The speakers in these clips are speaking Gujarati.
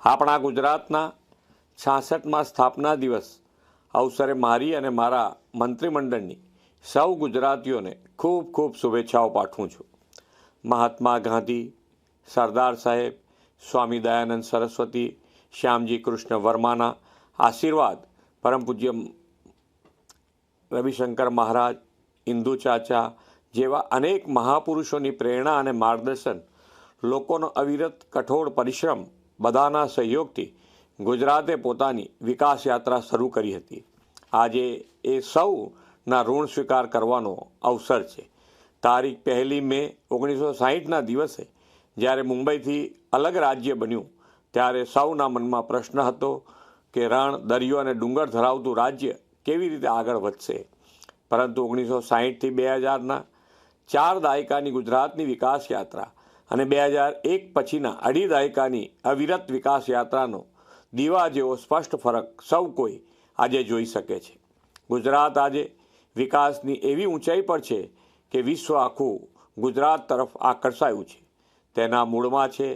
આપણા ગુજરાતના 66મા સ્થાપના દિવસ અવસરે મારી અને મારા મંત્રીમંડળની સૌ ગુજરાતીઓને ખૂબ ખૂબ શુભેચ્છાઓ પાઠવું છું. મહાત્મા ગાંધી, સરદાર સાહેબ, સ્વામી દયાનંદ સરસ્વતી, શ્યામજી કૃષ્ણ વર્માના આશીર્વાદ, પરમ પૂજ્ય રવિશંકર મહારાજ, ઇન્દુ ચાચા જેવા અનેક મહાપુરુષોની પ્રેરણા અને માર્ગદર્શન, લોકોનો અવિરત કઠોર પરિશ્રમ, બધાના સહયોગથી ગુજરાતે પોતાની વિકાસ યાત્રા શરૂ કરી હતી. આજે એ સૌના ઋણ સ્વીકાર કરવાનો અવસર છે. તારીખ 1 મે 1960ના દિવસે જ્યારે મુંબઈથી અલગ રાજ્ય બન્યું ત્યારે સૌના મનમાં પ્રશ્ન હતો કે રણ, દરિયો અને ડુંગર ધરાવતું રાજ્ય કેવી રીતે આગળ વધશે. પરંતુ 1960થી 2000ના 4 દાયકાની ગુજરાતની વિકાસ યાત્રા અને 2001 પછીના અઢી દાયકાની અવિરત વિકાસ યાત્રાનો દીવા જેવો સ્પષ્ટ ફરક સૌ કોઈ આજે જોઈ શકે છે. ગુજરાત આજે વિકાસની એવી ઊંચાઈ પર છે કે વિશ્વ આખું ગુજરાત તરફ આકર્ષાયું છે. તેના મૂળમાં છે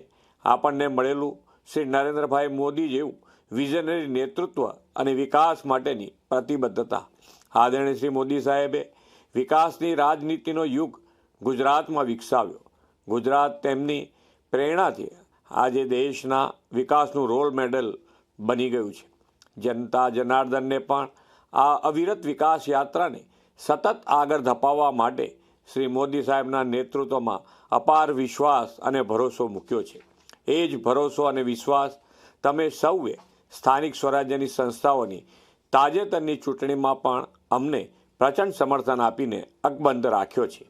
આપણને મળેલું શ્રી નરેન્દ્રભાઈ મોદી જેવું વિઝનરી નેતૃત્વ અને વિકાસ માટેની પ્રતિબદ્ધતા. આદરણીય શ્રી મોદી સાહેબે વિકાસની રાજનીતિનો યુગ ગુજરાતમાં વિકસાવ્યો. ગુજરાત તેમની પ્રેરણાથી આજે દેશના વિકાસનું રોલ મોડેલ બની ગયું છે. જનતા જનાર્દનને પણ આ અવિરત વિકાસ યાત્રાને સતત આગળ ધપાવવા માટે શ્રી મોદી સાહેબના નેતૃત્વમાં અપાર વિશ્વાસ અને ભરોસો મૂક્યો છે. એ જ ભરોસો અને વિશ્વાસ તમે સૌએ સ્થાનિક સ્વરાજ્યની સંસ્થાઓની તાજેતરની ચૂંટણીમાં પણ અમને પ્રચંડ સમર્થન આપીને અકબંધ રાખ્યો છે.